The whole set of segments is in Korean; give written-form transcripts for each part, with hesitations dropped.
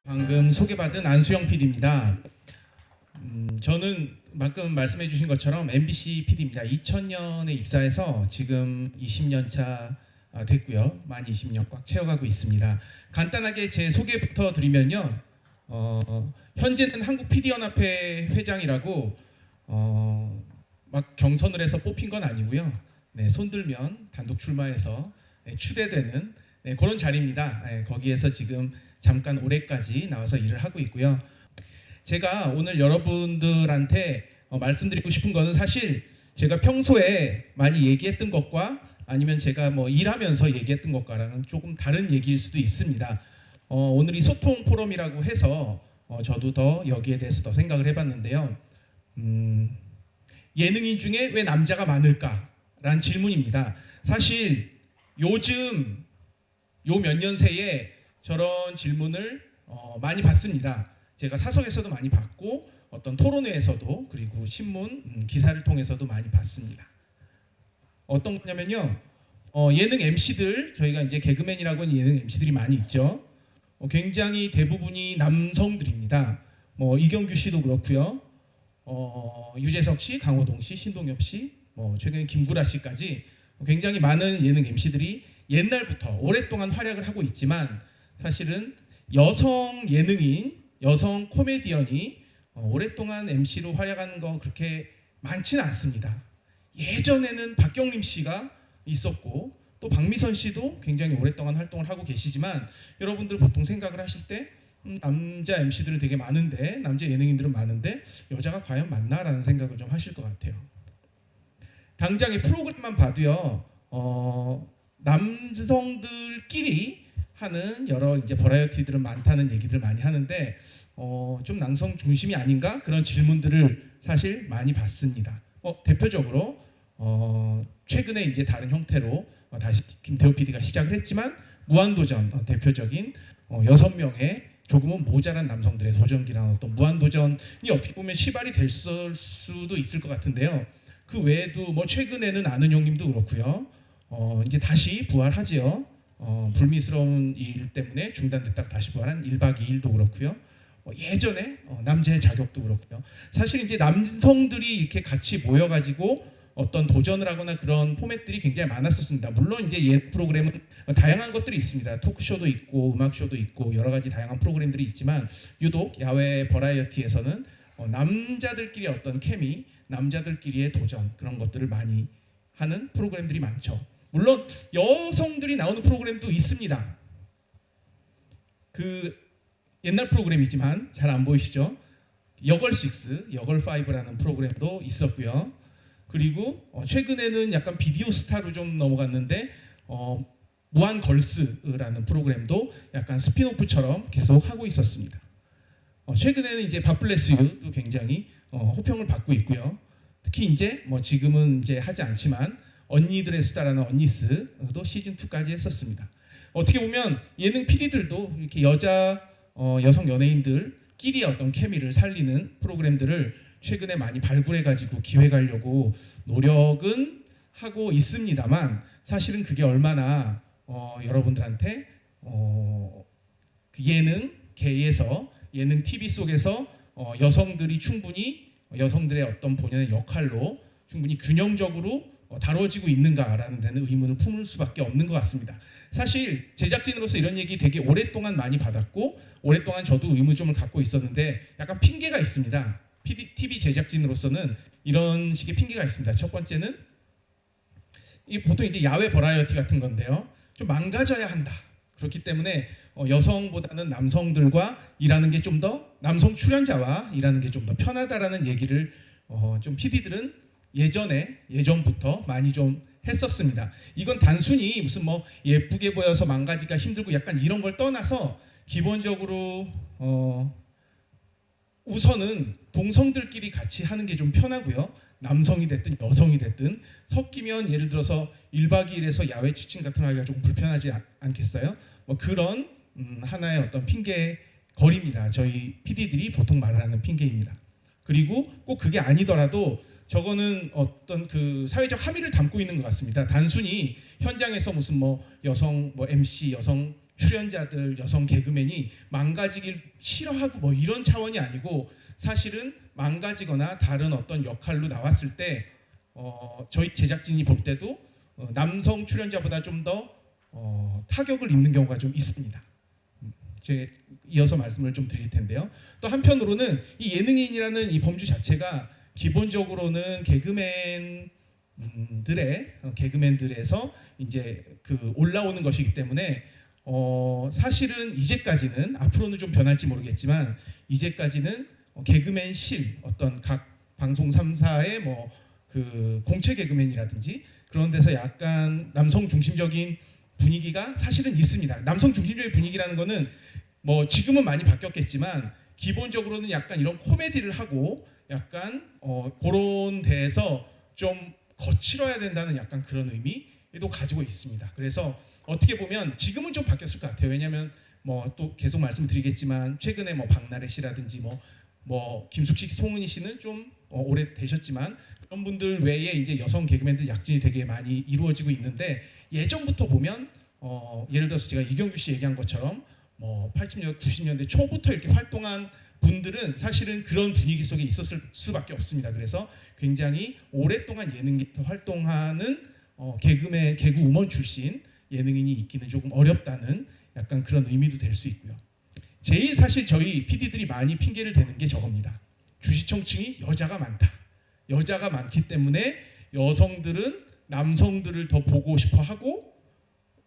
방금 소개받은 안수영 PD입니다. 저는 방금 말씀해 주신 것처럼 MBC PD입니다. 2000년에 입사해서 지금 20년 차 됐고요. 만 20년 꽉 채워가고 있습니다. 간단하게 제 소개부터 드리면요. 현재는 한국 PD연합회 회장이라고 막 경선을 해서 뽑힌 건 아니고요. 네, 손들면 단독 출마해서 추대되는 그런 자리입니다. 거기에서 지금 잠깐 올해까지 나와서 일을 하고 있고요. 제가 오늘 여러분들한테 말씀드리고 싶은 거는 사실 제가 평소에 많이 얘기했던 것과 아니면 제가 뭐 일하면서 얘기했던 것과는 조금 다른 얘기일 수도 있습니다. 오늘 이 소통 포럼이라고 해서 저도 더 여기에 대해서 더 생각을 해봤는데요. 예능인 중에 왜 남자가 많을까라는 질문입니다. 사실 요즘 요 몇 년 새에 저런 질문을 많이 받습니다. 제가 사석에서도 많이 받고 어떤 토론회에서도 그리고 신문 기사를 통해서도 많이 받습니다. 어떤 거냐면요. 예능 MC들 저희가 이제 개그맨이라고 하는 예능 MC들이 많이 있죠. 굉장히 대부분이 남성들입니다. 뭐 이경규 씨도 그렇고요. 유재석 씨, 강호동 씨, 신동엽 씨, 뭐 최근에 김구라 씨까지 굉장히 많은 예능 MC들이 옛날부터 오랫동안 활약을 하고 있지만 사실은 여성 예능인, 여성 코미디언이 오랫동안 MC로 활약하는 거 그렇게 많지는 않습니다. 예전에는 박경림 씨가 있었고 또 박미선 씨도 굉장히 오랫동안 활동을 하고 계시지만 여러분들 보통 생각을 하실 때 남자 MC들은 되게 많은데 남자 예능인들은 많은데 여자가 과연 많나라는 생각을 좀 하실 것 같아요. 당장의 프로그램만 봐도요. 남성들끼리 하는 여러 이제 버라이어티들은 많다는 얘기들 많이 하는데 좀 남성 중심이 아닌가 그런 질문들을 사실 많이 받습니다. 대표적으로 최근에 이제 다른 형태로 다시 김태호 PD가 시작을 했지만 무한도전 대표적인 6명의 조금은 모자란 남성들의 도전기라는 어떤 무한도전이 어떻게 보면 시발이 될 수도 있을 것 같은데요. 그 외에도 뭐 최근에는 아는 형님도 그렇고요. 이제 다시 부활하지요. 불미스러운 일 때문에 중단됐다가 다시 부활한 1박 2일도 그렇고요. 예전에 남자의 자격도 그렇고요. 사실 이제 남성들이 이렇게 같이 모여가지고 어떤 도전을 하거나 그런 포맷들이 굉장히 많았었습니다. 물론 이제 옛 프로그램은 다양한 것들이 있습니다. 토크쇼도 있고 음악쇼도 있고 여러 가지 다양한 프로그램들이 있지만 유독 야외 버라이어티에서는 남자들끼리 어떤 케미, 남자들끼리의 도전 그런 것들을 많이 하는 프로그램들이 많죠. 물론 여성들이 나오는 프로그램도 있습니다. 그 옛날 프로그램이지만 잘 안 보이시죠? 여걸6, 여걸5라는 프로그램도 있었고요. 그리고 최근에는 약간 비디오 스타로 좀 넘어갔는데 무한걸스라는 프로그램도 약간 스피노프처럼 계속 하고 있었습니다. 최근에는 이제 밥블레스유도 굉장히 호평을 받고 있고요. 특히 이제 뭐 지금은 이제 하지 않지만 언니들의 수다라는 언니스도 시즌 2까지 했었습니다. 어떻게 보면 예능 PD들도 이렇게 여성 연예인들끼리 어떤 케미를 살리는 프로그램들을 최근에 많이 발굴해가지고 기획하려고 노력은 하고 있습니다만 사실은 그게 얼마나 여러분들한테 그 예능계에서 예능 TV 속에서 여성들이 충분히 여성들의 어떤 본연의 역할로 충분히 균형적으로 다뤄지고 있는가라는 데는 의문을 품을 수밖에 없는 것 같습니다. 사실 제작진으로서 이런 얘기 되게 오랫동안 많이 받았고 오랫동안 저도 의문점을 갖고 있었는데 약간 핑계가 있습니다. TV 제작진으로서는 이런 식의 핑계가 있습니다. 첫 번째는 보통 이제 야외 버라이어티 같은 건데요. 좀 망가져야 한다. 그렇기 때문에 여성보다는 남성들과 일하는 게 좀 더 남성 출연자와 일하는 게 좀 더 편하다라는 얘기를 좀 PD들은 예전부터 많이 좀 했었습니다. 이건 단순히 무슨 뭐 예쁘게 보여서 망가지기가 힘들고 약간 이런 걸 떠나서 기본적으로 우선은 동성들끼리 같이 하는 게 좀 편하고요. 남성이 됐든 여성이 됐든 섞이면 예를 들어서 1박 2일에서 야외 취침 같은 거 하기가 조금 불편하지 않겠어요? 뭐 그런 하나의 어떤 핑계 거리입니다. 저희 PD들이 보통 말을 하는 핑계입니다. 그리고 꼭 그게 아니더라도 저거는 어떤 그 사회적 함의를 담고 있는 것 같습니다. 단순히 현장에서 무슨 뭐 여성 MC, 여성 출연자들 여성 개그맨이 망가지길 싫어하고 뭐 이런 차원이 아니고 사실은 망가지거나 다른 어떤 역할로 나왔을 때 저희 제작진이 볼 때도 남성 출연자보다 좀 더 타격을 입는 경우가 좀 있습니다. 제 이어서 말씀을 좀 드릴 텐데요. 또 한편으로는 이 예능인이라는 이 범주 자체가 기본적으로는 개그맨들에서 이제 그 올라오는 것이기 때문에 사실은 이제까지는 앞으로는 좀 변할지 모르겠지만 이제까지는 개그맨실 어떤 각 방송 3사의 뭐 그 공채 개그맨이라든지 그런 데서 약간 남성 중심적인 분위기가 사실은 있습니다. 남성 중심적인 분위기라는 거는 뭐 지금은 많이 바뀌었겠지만 기본적으로는 약간 이런 코미디를 하고 약간 그런 데에서 좀 거칠어야 된다는 약간 그런 의미도 가지고 있습니다. 그래서 어떻게 보면 지금은 좀 바뀌었을 것 같아요. 왜냐하면 뭐 또 계속 말씀드리겠지만 최근에 뭐 박나래 씨라든지 뭐 김숙식, 송은이 씨는 좀 오래 되셨지만 그런 분들 외에 이제 여성 개그맨들 약진이 되게 많이 이루어지고 있는데 예전부터 보면 예를 들어서 제가 이경규 씨 얘기한 것처럼 뭐 80년대, 90년대 초부터 이렇게 활동한 분들은 사실은 그런 분위기 속에 있었을 수밖에 없습니다. 그래서 굉장히 오랫동안 예능계에서 활동하는 개그 우먼 출신 예능인이 있기는 조금 어렵다는 약간 그런 의미도 될 수 있고요. 제일 사실 저희 PD들이 많이 핑계를 대는 게 저겁니다. 주시청층이 여자가 많다. 여자가 많기 때문에 여성들은 남성들을 더 보고 싶어 하고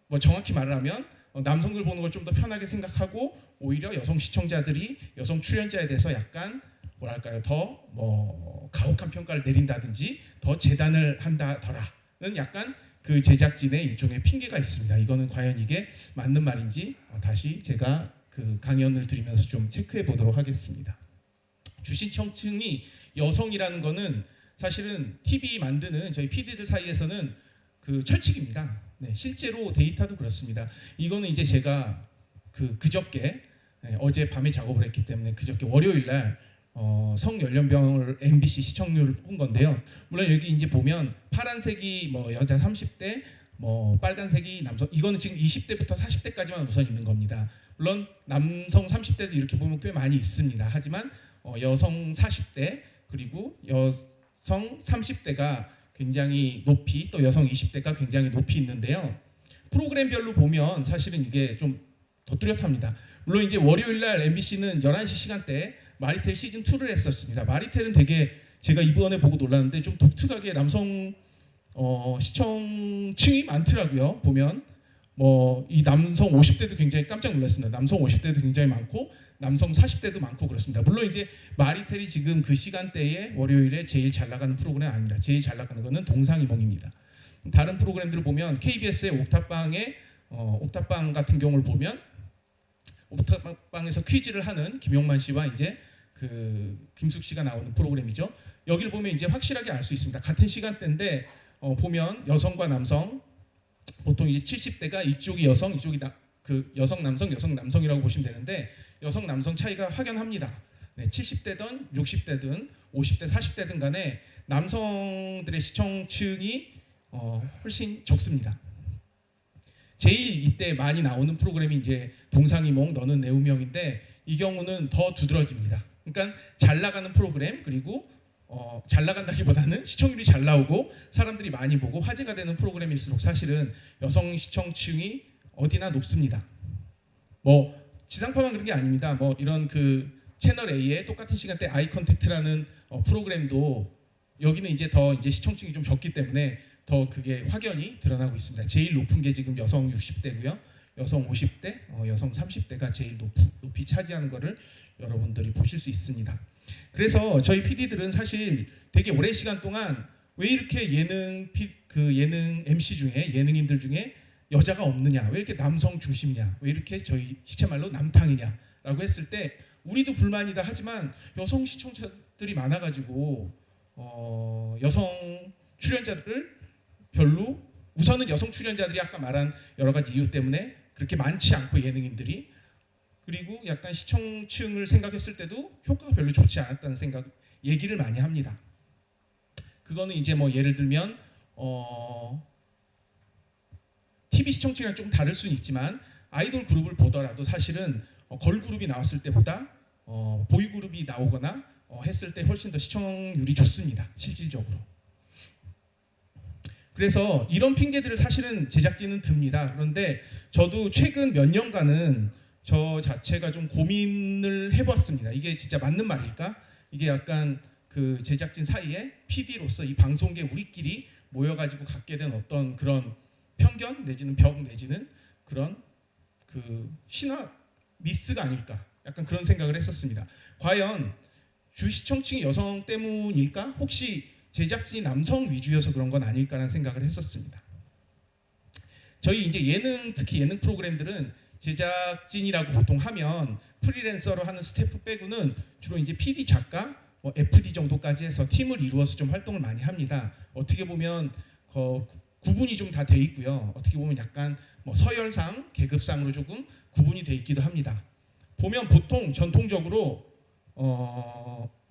뭐 정확히 말을 하면 남성들 보는 걸 좀 더 편하게 생각하고 오히려 여성 시청자들이 여성 출연자에 대해서 약간 뭐랄까요 더 뭐 가혹한 평가를 내린다든지 더 재단을 한다더라는 약간 그 제작진의 일종의 핑계가 있습니다. 이거는 과연 이게 맞는 말인지 다시 제가 그 강연을 드리면서 좀 체크해 보도록 하겠습니다. 주시청층이 여성이라는 거는 사실은 TV 만드는 저희 PD들 사이에서는 그 철칙입니다. 네, 실제로 데이터도 그렇습니다. 이거는 이제 제가 그저께 어제 밤에 작업을 했기 때문에 그저께 월요일 날 성연령별 MBC 시청률을 뽑은 건데요. 물론 여기 이제 보면 파란색이 뭐 여자 30대, 뭐 빨간색이 남성. 이거는 지금 20대부터 40대까지만 우선 있는 겁니다. 물론 남성 30대도 이렇게 보면 꽤 많이 있습니다. 하지만 여성 40대 그리고 여성 30대가 굉장히 높이 또 여성 20대가 굉장히 높이 있는데요. 프로그램별로 보면 사실은 이게 좀 더 뚜렷합니다. 물론 이제 월요일 날 MBC는 11시 시간대에 마리텔 시즌 2를 했었습니다. 마리텔은 되게 제가 이번에 보고 놀랐는데 좀 독특하게 남성 시청층이 많더라고요. 보면 뭐 이 남성 50대도 굉장히 깜짝 놀랐습니다. 남성 50대도 굉장히 많고 남성 40대도 많고 그렇습니다. 물론 이제 마리텔이 지금 그 시간대에 월요일에 제일 잘 나가는 프로그램 아닙니다. 제일 잘 나가는 거는 동상이몽입니다. 다른 프로그램들을 보면 KBS의 옥탑방 같은 경우를 보면 옥탑방에서 퀴즈를 하는 김용만 씨와 이제 그 김숙 씨가 나오는 프로그램이죠. 여기를 보면 이제 확실하게 알 수 있습니다. 같은 시간대인데 보면 여성과 남성 보통 이제 70대가 이쪽이 여성, 이쪽이 그 여성 남성이라고 보시면 되는데 여성 남성 차이가 확연합니다. 네, 70대든 60대든 50대 40대든 간에 남성들의 시청층이 훨씬 적습니다. 제일 이때 많이 나오는 프로그램이 이제 동상이몽 너는 내 운명인데 이 경우는 더 두드러집니다. 그러니까 잘 나가는 프로그램 그리고 잘 나간다기보다는 시청률이 잘 나오고 사람들이 많이 보고 화제가 되는 프로그램일수록 사실은 여성 시청층이 어디나 높습니다. 뭐 지상파만 그런 게 아닙니다. 뭐 이런 그 채널 A의 똑같은 시간대 아이 컨택트라는 프로그램도 여기는 이제 더 이제 시청층이 좀 적기 때문에 더 그게 확연히 드러나고 있습니다. 제일 높은 게 지금 여성 60대고요. 여성 50대, 여성 30대가 제일 높이 차지하는 것을 여러분들이 보실 수 있습니다. 그래서 저희 PD들은 사실 되게 오랜 시간 동안 왜 이렇게 예능 MC 중에 예능인들 중에 여자가 없느냐, 왜 이렇게 남성 중심이냐, 왜 이렇게 저희 시체말로 남탕이냐라고 했을 때 우리도 불만이다 하지만 여성 시청자들이 많아가지고 여성 출연자들을 별로 우선은 여성 출연자들이 아까 말한 여러 가지 이유 때문에 그렇게 많지 않고 예능인들이 그리고 약간 시청층을 생각했을 때도 효과가 별로 좋지 않았다는 생각 얘기를 많이 합니다. 그거는 이제 뭐 예를 들면 TV 시청층이랑 조금 다를 수는 있지만 아이돌 그룹을 보더라도 사실은 걸그룹이 나왔을 때보다 보이그룹이 나오거나 했을 때 훨씬 더 시청률이 좋습니다. 실질적으로. 그래서 이런 핑계들을 사실은 제작진은 듭니다. 그런데 저도 최근 몇 년간은 저 자체가 좀 고민을 해봤습니다. 이게 진짜 맞는 말일까? 이게 약간 그 제작진 사이에 PD로서 이 방송계 우리끼리 모여가지고 갖게 된 어떤 그런 편견 내지는 벽 내지는 그런 그 신화 미스가 아닐까? 약간 그런 생각을 했었습니다. 과연 주 시청층이 여성 때문일까? 혹시 제작진이 남성 위주여서 그런 건 아닐까라는 생각을 했었습니다. 저희 이제 예능, 특히 예능 프로그램들은 제작진이라고 보통 하면 프리랜서로 하는 스태프 빼고는 주로 이제 PD, 작가, FD 정도까지 해서 팀을 이루어서 좀 활동을 많이 합니다. 어떻게 보면 구분이 좀 다 돼 있고요. 어떻게 보면 약간 서열상, 계급상으로 조금 구분이 돼 있기도 합니다. 보면 보통 전통적으로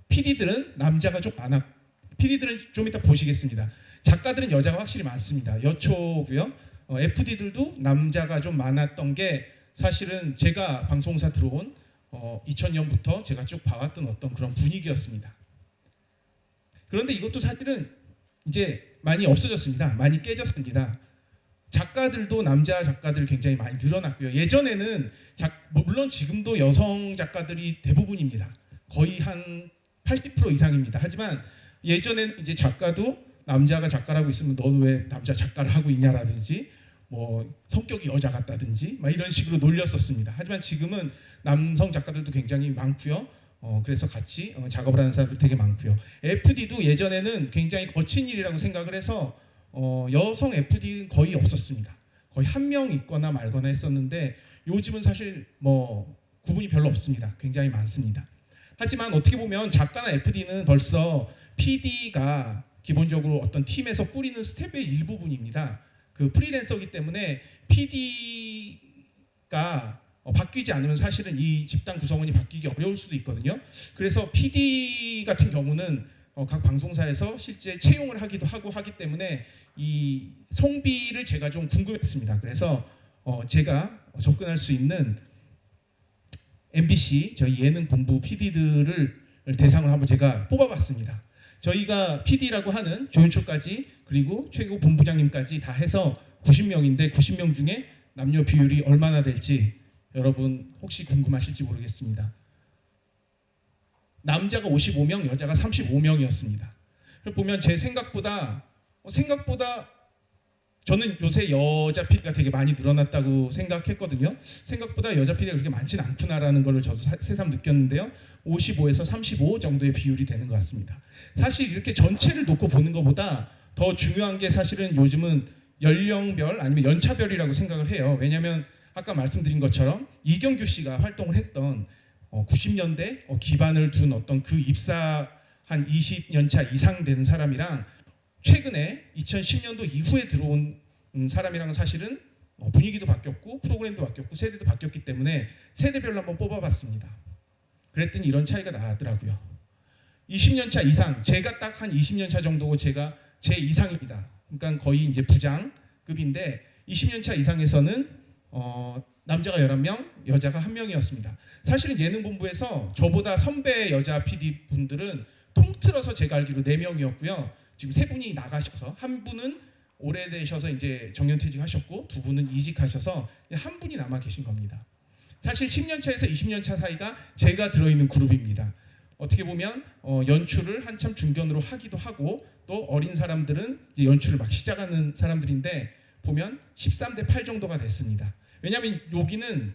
PD들은 남자가 좀 많아. PD들은 좀 이따 보시겠습니다. 작가들은 여자가 확실히 많습니다. 여초고요. FD들도 남자가 좀 많았던 게 사실은 제가 방송사 들어온 2000년부터 제가 쭉 봐왔던 어떤 그런 분위기였습니다. 그런데 이것도 사실은 이제 많이 없어졌습니다. 많이 깨졌습니다. 작가들도 남자 작가들 굉장히 많이 늘어났고요. 예전에는 물론 지금도 여성 작가들이 대부분입니다. 거의 한 80% 이상입니다. 하지만 예전에는 이제 작가도 남자가 작가라고 있으면 너는 왜 남자 작가를 하고 있냐라든지 성격이 여자 같다든지 막 이런 식으로 놀렸었습니다. 하지만 지금은 남성 작가들도 굉장히 많고요. 그래서 같이 작업을 하는 사람들 되게 많고요. FD도 예전에는 굉장히 거친 일이라고 생각을 해서 여성 FD는 거의 없었습니다. 거의 한 명 있거나 말거나 했었는데 요즘은 사실 구분이 별로 없습니다. 굉장히 많습니다. 하지만 어떻게 보면 작가나 FD는 벌써 PD가 기본적으로 어떤 팀에서 꾸리는 스텝의 일부분입니다. 그 프리랜서이기 때문에 PD가 바뀌지 않으면 사실은 이 집단 구성원이 바뀌기 어려울 수도 있거든요. 그래서 PD 같은 경우는 각 방송사에서 실제 채용을 하기도 하고 하기 때문에 이 성비를 제가 좀 궁금했습니다. 그래서 제가 접근할 수 있는 MBC 저희 예능 본부 PD들을 대상으로 한번 제가 뽑아봤습니다. 저희가 PD라고 하는 조연출까지 그리고 최고 본부장님까지 다 해서 90명인데 90명 중에 남녀 비율이 얼마나 될지 여러분 혹시 궁금하실지 모르겠습니다. 남자가 55명, 여자가 35명이었습니다. 보면 제 생각보다 저는 요새 여자 PD가 되게 많이 늘어났다고 생각했거든요. 생각보다 여자 PD가 그렇게 많지는 않구나라는 걸 저도 새삼 느꼈는데요. 55에서 35 정도의 비율이 되는 것 같습니다. 사실 이렇게 전체를 놓고 보는 것보다 더 중요한 게 사실은 요즘은 연령별 아니면 연차별이라고 생각을 해요. 왜냐하면 아까 말씀드린 것처럼 이경규 씨가 활동을 했던 90년대 기반을 둔 어떤 그 입사 한 20년 차 이상 되는 사람이랑 최근에 2010년도 이후에 들어온 사람이랑은 사실은 분위기도 바뀌었고 프로그램도 바뀌었고 세대도 바뀌었기 때문에 세대별로 한번 뽑아봤습니다. 그랬더니 이런 차이가 나더라고요. 20년 차 이상, 제가 딱 한 20년 차 정도고 제가 제 이상입니다. 그러니까 거의 이제 부장급인데 20년 차 이상에서는 남자가 11명, 여자가 1명이었습니다. 사실은 예능본부에서 저보다 선배 여자 PD 분들은 통틀어서 제가 알기로 4명이었고요. 지금 3분이 나가셔서 한 분은 오래되셔서 이제 정년퇴직하셨고 2분은 이직하셔서 한 분이 남아 계신 겁니다. 사실 10년 차에서 20년 차 사이가 제가 들어있는 그룹입니다. 어떻게 보면 연출을 한참 중견으로 하기도 하고 또 어린 사람들은 이제 연출을 막 시작하는 사람들인데 보면 13대 8 정도가 됐습니다. 왜냐하면 여기는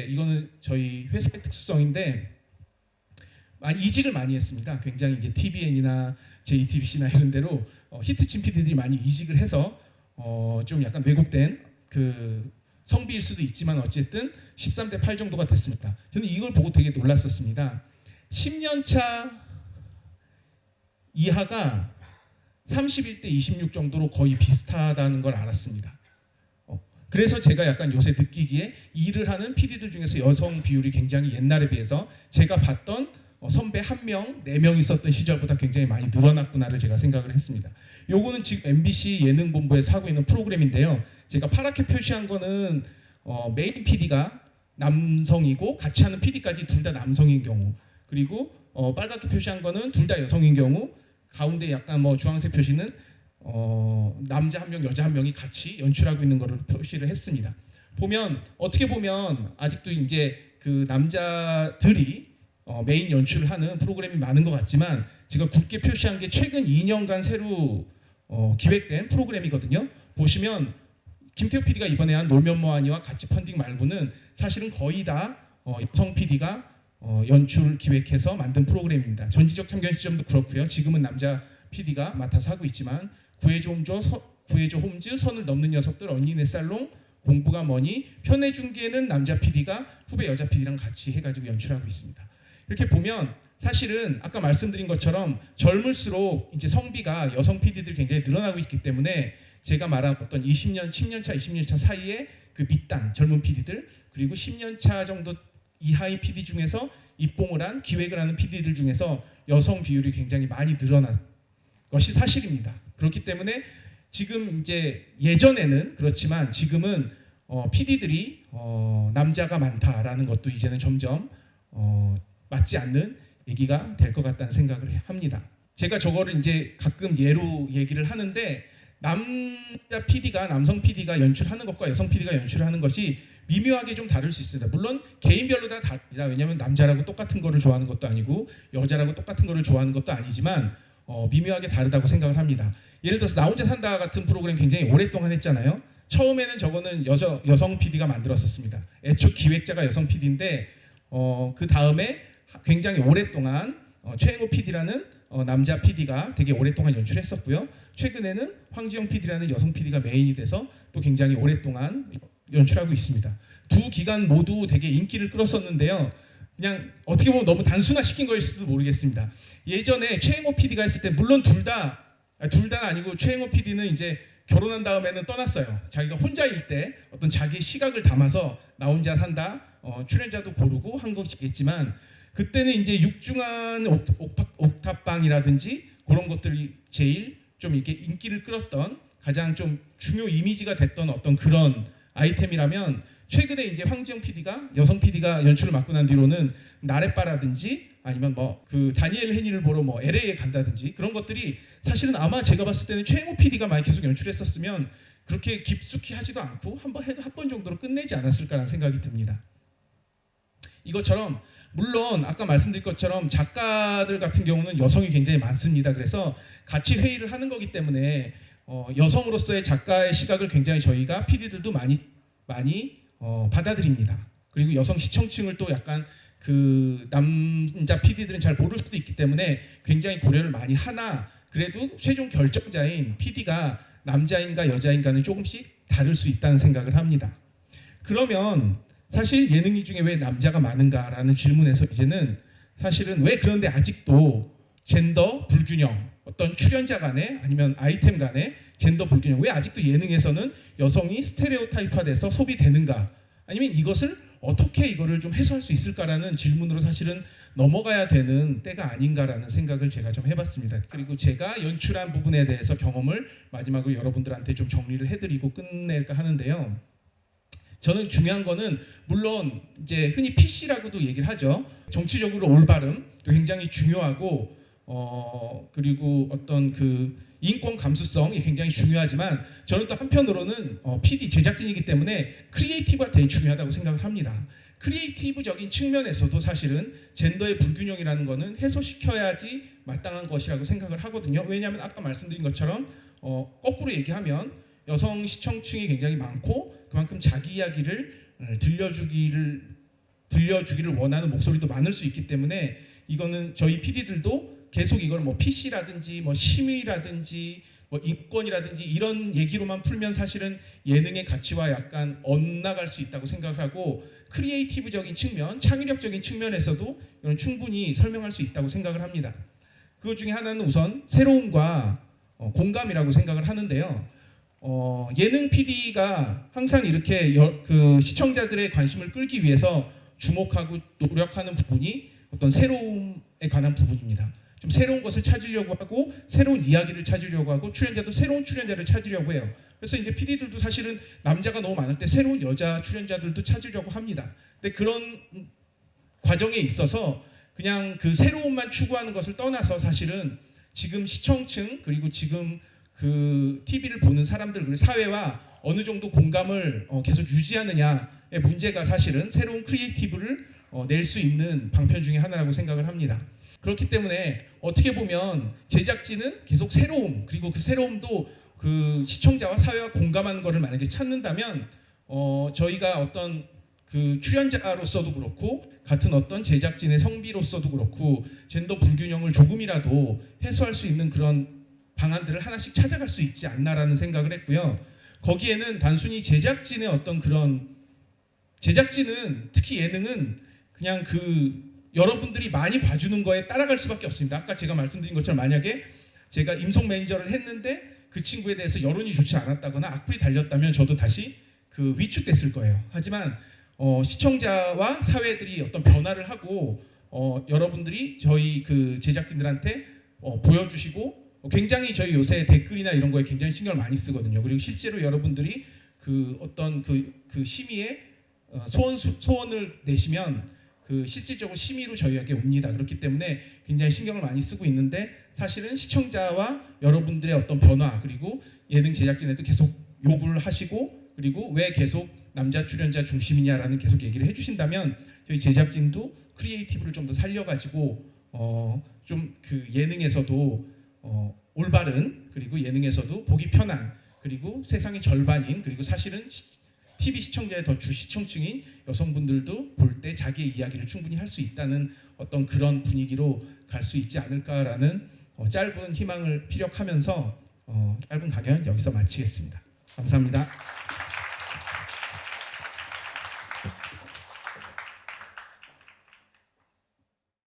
이거는 저희 회사의 특수성인데 이직을 많이 했습니다. 굉장히 이제 TVN이나 JTBC나 이런 데로 히트친 PD들이 많이 이직을 해서 좀 약간 왜곡된 그 성비일 수도 있지만 어쨌든 13대 8 정도가 됐습니다. 저는 이걸 보고 되게 놀랐었습니다. 10년 차 이하가 31대 26 정도로 거의 비슷하다는 걸 알았습니다. 그래서 제가 약간 요새 느끼기에 일을 하는 PD들 중에서 여성 비율이 굉장히 옛날에 비해서 제가 봤던 선배 1명, 4명 있었던 시절보다 굉장히 많이 늘어났구나를 제가 생각을 했습니다. 요거는 지금 MBC 예능본부에서 하고 있는 프로그램인데요. 제가 파랗게 표시한 거는 메인 PD가 남성이고 같이 하는 PD까지 둘 다 남성인 경우, 그리고 빨갛게 표시한 거는 둘 다 여성인 경우, 가운데 약간 뭐 주황색 표시는 남자 한 명, 여자 한 명이 같이 연출하고 있는 것을 표시를 했습니다. 보면 어떻게 보면 아직도 이제 그 남자들이 메인 연출을 하는 프로그램이 많은 것 같지만, 제가 굵게 표시한 게 최근 2년간 새로 기획된 프로그램이거든요. 보시면 김태우 PD가 이번에 한 놀면 뭐하니와 같이 펀딩 말고는 사실은 거의 다 여성 PD가 연출 기획해서 만든 프로그램입니다. 전지적 참견 시점도 그렇고요. 지금은 남자 PD가 맡아서 하고 있지만 구해줘 홈즈, 선을 넘는 녀석들, 언니네 살롱, 공부가 뭐니, 편의 중계는 남자 PD가 후배 여자 PD랑 같이 해가지고 연출하고 있습니다. 이렇게 보면 사실은 아까 말씀드린 것처럼 젊을수록 이제 성비가 여성 PD들이 굉장히 늘어나고 있기 때문에 제가 말한 어떤 20년, 10년 차, 20년 차 사이에 그 밑단 젊은 PD들, 그리고 10년 차 정도 이하의 PD 중에서 입봉을 한, 기획을 하는 PD들 중에서 여성 비율이 굉장히 많이 늘어난 것이 사실입니다. 그렇기 때문에 지금 이제 예전에는 그렇지만 지금은 PD들이 남자가 많다라는 것도 이제는 점점 맞지 않는 얘기가 될 것 같다는 생각을 합니다. 제가 저거를 이제 가끔 예로 얘기를 하는데, 남자 PD가 남성 PD가 연출하는 것과 여성 PD가 연출하는 것이 미묘하게 좀 다를 수 있습니다. 물론 개인별로 다 다릅니다. 왜냐하면 남자라고 똑같은 거를 좋아하는 것도 아니고 여자라고 똑같은 거를 좋아하는 것도 아니지만 미묘하게 다르다고 생각을 합니다. 예를 들어서 나 혼자 산다 같은 프로그램 굉장히 오랫동안 했잖아요. 처음에는 저거는 여성 PD가 만들었었습니다. 애초 기획자가 여성 PD인데 그 다음에 굉장히 오랫동안 최행호 PD라는 남자 PD가 되게 오랫동안 연출했었고요. 최근에는 황지영 PD라는 여성 PD가 메인이 돼서 또 굉장히 오랫동안 연출하고 있습니다. 두 기관 모두 되게 인기를 끌었었는데요. 그냥 어떻게 보면 너무 단순화시킨 거일지도 모르겠습니다. 예전에 최행호 PD가 했을 때 물론 둘 다는 아니고, 최행호 PD는 이제 결혼한 다음에는 떠났어요. 자기가 혼자일 때 어떤 자기의 시각을 담아서 나 혼자 산다, 출연자도 고르고 한 것이겠지만, 그때는 이제 육중한 옥탑방이라든지 그런 것들이 제일 좀 이렇게 인기를 끌었던, 가장 좀 중요 이미지가 됐던 어떤 그런 아이템이라면, 최근에 이제 황지영 PD가 여성 PD가 연출을 맡고 난 뒤로는 나래바라든지 아니면 뭐 그 다니엘 헤니를 보러 뭐 LA에 간다든지 그런 것들이 사실은 아마 제가 봤을 때는 최행호 PD가 많이 계속 연출했었으면 그렇게 깊숙이 하지도 않고 한 번 정도로 끝내지 않았을까라는 생각이 듭니다. 이것처럼 물론 아까 말씀드린 것처럼 작가들 같은 경우는 여성이 굉장히 많습니다. 그래서 같이 회의를 하는 거기 때문에 여성으로서의 작가의 시각을 굉장히 저희가 PD들도 많이 받아들입니다. 그리고 여성 시청층을 또 약간 그 남자 PD들은 잘 모를 수도 있기 때문에 굉장히 고려를 많이 하나, 그래도 최종 결정자인 PD가 남자인가 여자인가는 조금씩 다를 수 있다는 생각을 합니다. 그러면 사실 예능인 중에 왜 남자가 많은가라는 질문에서 이제는 사실은 왜 그런데 아직도 젠더 불균형, 어떤 출연자 간에 아니면 아이템 간에 젠더 불균형, 왜 아직도 예능에서는 여성이 스테레오타입화돼서 소비되는가, 아니면 이것을 어떻게 이거를 좀 해소할 수 있을까라는 질문으로 사실은 넘어가야 되는 때가 아닌가라는 생각을 제가 좀 해봤습니다. 그리고 제가 연출한 부분에 대해서 경험을 마지막으로 여러분들한테 좀 정리를 해드리고 끝낼까 하는데요. 저는 중요한 거는 물론 이제 흔히 PC라고도 얘기를 하죠. 정치적으로 올바름도 굉장히 중요하고 그리고 어떤 그 인권 감수성이 굉장히 중요하지만, 저는 또 한편으로는 PD 제작진이기 때문에 크리에이티브가 되게 중요하다고 생각을 합니다. 크리에이티브적인 측면에서도 사실은 젠더의 불균형이라는 거는 해소시켜야지 마땅한 것이라고 생각을 하거든요. 왜냐하면 아까 말씀드린 것처럼 거꾸로 얘기하면 여성 시청층이 굉장히 많고 그만큼 자기 이야기를 들려주기를 원하는 목소리도 많을 수 있기 때문에, 이거는 저희 PD들도 계속 이걸 뭐 PC라든지 뭐 심의라든지 뭐 인권이라든지 이런 얘기로만 풀면 사실은 예능의 가치와 약간 엇나갈 수 있다고 생각을 하고, 크리에이티브적인 측면, 창의력적인 측면에서도 이건 충분히 설명할 수 있다고 생각을 합니다. 그 중에 하나는 우선 새로움과 공감이라고 생각을 하는데요. 예능 PD가 항상 이렇게 그 시청자들의 관심을 끌기 위해서 주목하고 노력하는 부분이 어떤 새로움에 관한 부분입니다. 좀 새로운 것을 찾으려고 하고 새로운 이야기를 찾으려고 하고 출연자도 새로운 출연자를 찾으려고 해요. 그래서 이제 PD들도 사실은 남자가 너무 많을 때 새로운 여자 출연자들도 찾으려고 합니다. 근데 그런 과정에 있어서 그냥 그 새로움만 추구하는 것을 떠나서 사실은 지금 시청층 그리고 지금 그 TV를 보는 사람들 그리고 사회와 어느 정도 공감을 계속 유지하느냐의 문제가 사실은 새로운 크리에이티브를 낼 수 있는 방편 중에 하나라고 생각을 합니다. 그렇기 때문에 어떻게 보면 제작진은 계속 새로움 그리고 그 새로움도 그 시청자와 사회와 공감하는 것을 만약에 찾는다면 저희가 어떤 그 출연자로서도 그렇고 같은 어떤 제작진의 성비로서도 그렇고 젠더 불균형을 조금이라도 해소할 수 있는 그런 방안들을 하나씩 찾아갈 수 있지 않나라는 생각을 했고요. 거기에는 단순히 제작진의 어떤 그런 제작진은 특히 예능은 그냥 그 여러분들이 많이 봐주는 거에 따라갈 수밖에 없습니다. 아까 제가 말씀드린 것처럼 만약에 제가 임송 매니저를 했는데 그 친구에 대해서 여론이 좋지 않았다거나 악플이 달렸다면 저도 다시 그 위축됐을 거예요. 하지만 시청자와 사회들이 어떤 변화를 하고 여러분들이 저희 그 제작진들한테 보여주시고 굉장히 저희 요새 댓글이나 이런 거에 굉장히 신경을 많이 쓰거든요. 그리고 실제로 여러분들이 그 어떤 그 심의에 소원을 내시면 그 실질적으로 심의로 저희에게 옵니다. 그렇기 때문에 굉장히 신경을 많이 쓰고 있는데 사실은 시청자와 여러분들의 어떤 변화 그리고 예능 제작진에도 계속 요구를 하시고 그리고 왜 계속 남자 출연자 중심이냐라는 계속 얘기를 해주신다면 저희 제작진도 크리에이티브를 좀 더 살려가지고 좀 그 예능에서도 올바른 그리고 예능에서도 보기 편한 그리고 세상의 절반인 그리고 사실은 TV 시청자의 더 주 시청층인 여성분들도 볼 때 자기의 이야기를 충분히 할 수 있다는 어떤 그런 분위기로 갈 수 있지 않을까라는 짧은 희망을 피력하면서 짧은 강연 여기서 마치겠습니다. 감사합니다.